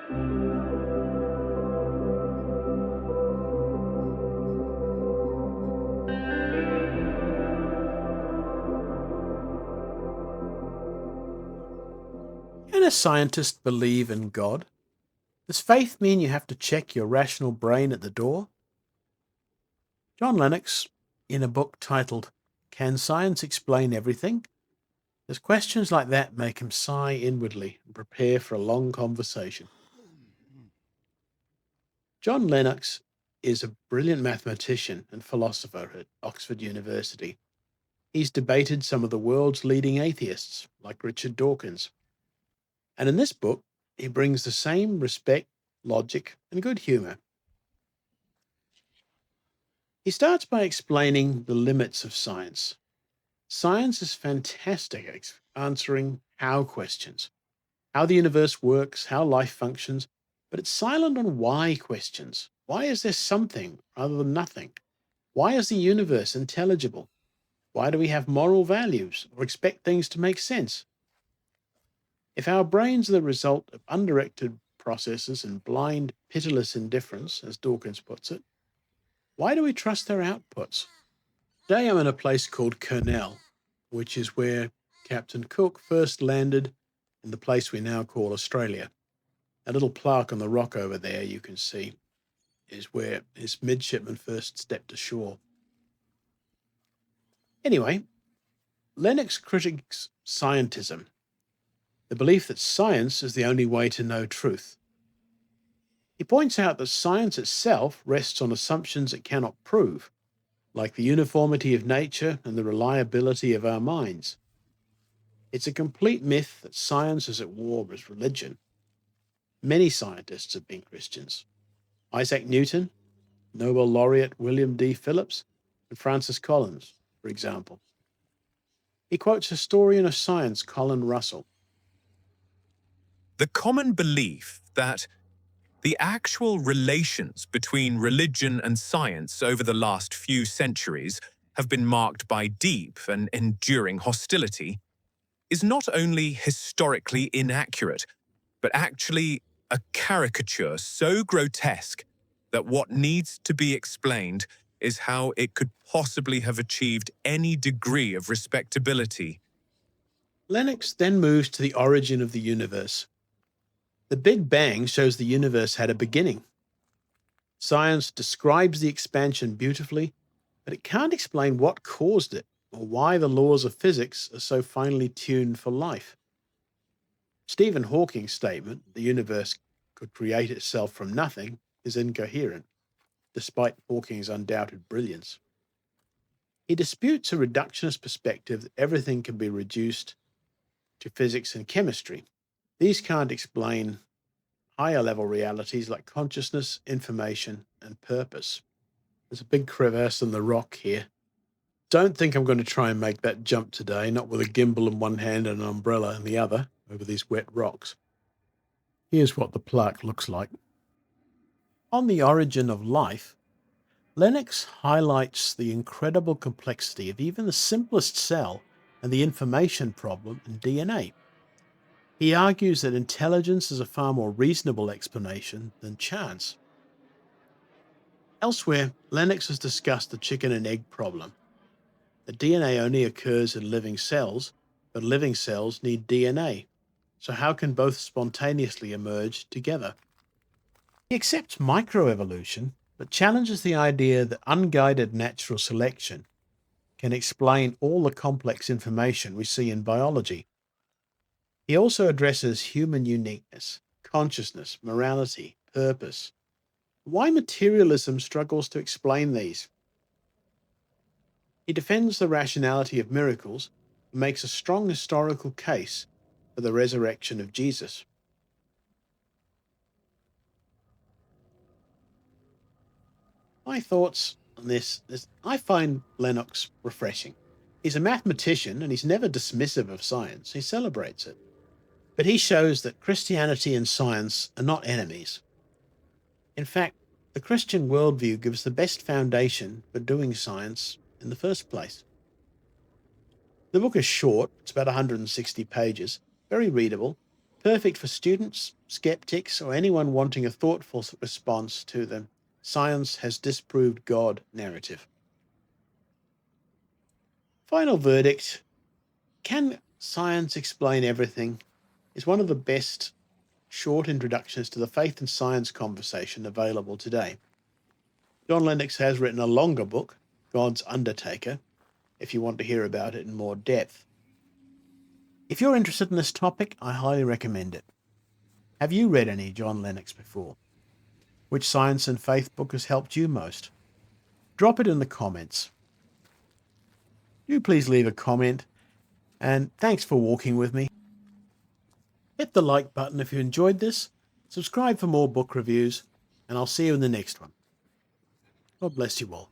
Can a scientist believe in God? Does faith mean you have to check your rational brain at the door? John Lennox, in a book titled Can Science Explain Everything? Says questions like that make him sigh inwardly and prepare for a long conversation. John Lennox is a brilliant mathematician and philosopher at Oxford University. He's debated some of the world's leading atheists, like Richard Dawkins. And in this book, he brings the same respect, logic, and good humour. He starts by explaining the limits of science. Science is fantastic at answering how questions, how the universe works, how life functions, but it's silent on why questions. Why is there something rather than nothing? Why is the universe intelligible? Why do we have moral values or expect things to make sense? If our brains are the result of undirected processes and blind, pitiless indifference, as Dawkins puts it, why do we trust their outputs? Today I'm in a place called Kurnell, which is where Captain Cook first landed in the place we now call Australia. A little plaque on the rock over there you can see is where his midshipman first stepped ashore. Anyway, Lennox critiques scientism, the belief that science is the only way to know truth. He points out that science itself rests on assumptions it cannot prove, like the uniformity of nature and the reliability of our minds. It's a complete myth that science is at war with religion. Many scientists have been Christians. Isaac Newton, Nobel laureate William D. Phillips, and Francis Collins, for example. He quotes historian of science Colin Russell. The common belief that the actual relations between religion and science over the last few centuries have been marked by deep and enduring hostility is not only historically inaccurate, but actually a caricature so grotesque that what needs to be explained is how it could possibly have achieved any degree of respectability. Lennox then moves to the origin of the universe. The Big Bang shows the universe had a beginning. Science describes the expansion beautifully, but it can't explain what caused it or why the laws of physics are so finely tuned for life. Stephen Hawking's statement, the universe could create itself from nothing, is incoherent, despite Hawking's undoubted brilliance. He disputes a reductionist perspective that everything can be reduced to physics and chemistry. These can't explain higher level realities like consciousness, information, and purpose. There's a big crevasse in the rock here. Don't think I'm going to try and make that jump today, not with a gimbal in one hand and an umbrella in the other over these wet rocks. Here's what the plaque looks like. On the origin of life, Lennox highlights the incredible complexity of even the simplest cell and the information problem in DNA. He argues that intelligence is a far more reasonable explanation than chance. Elsewhere, Lennox has discussed the chicken and egg problem. The DNA only occurs in living cells, but living cells need DNA. So how can both spontaneously emerge together? He accepts microevolution, but challenges the idea that unguided natural selection can explain all the complex information we see in biology. He also addresses human uniqueness, consciousness, morality, purpose. Why materialism struggles to explain these. He defends the rationality of miracles and makes a strong historical case for the resurrection of Jesus. My thoughts on this is I find Lennox refreshing. He's a mathematician and he's never dismissive of science. He celebrates it. But he shows that Christianity and science are not enemies. In fact, the Christian worldview gives the best foundation for doing science in the first place. The book is short, it's about 160 pages, very readable, Perfect for students, skeptics, or anyone wanting a thoughtful response to the "science has disproved God" narrative. Final verdict: Can Science Explain Everything is one of the best short introductions to the faith and science conversation available today. John Lennox has written a longer book, God's Undertaker, if you want to hear about it in more depth. If you're interested in this topic, I highly recommend it. Have you read any John Lennox before? Which science and faith book has helped you most? Drop it in the comments. Do please leave a comment, and thanks for walking with me. Hit the like button if you enjoyed this, subscribe for more book reviews, and I'll see you in the next one. God bless you all.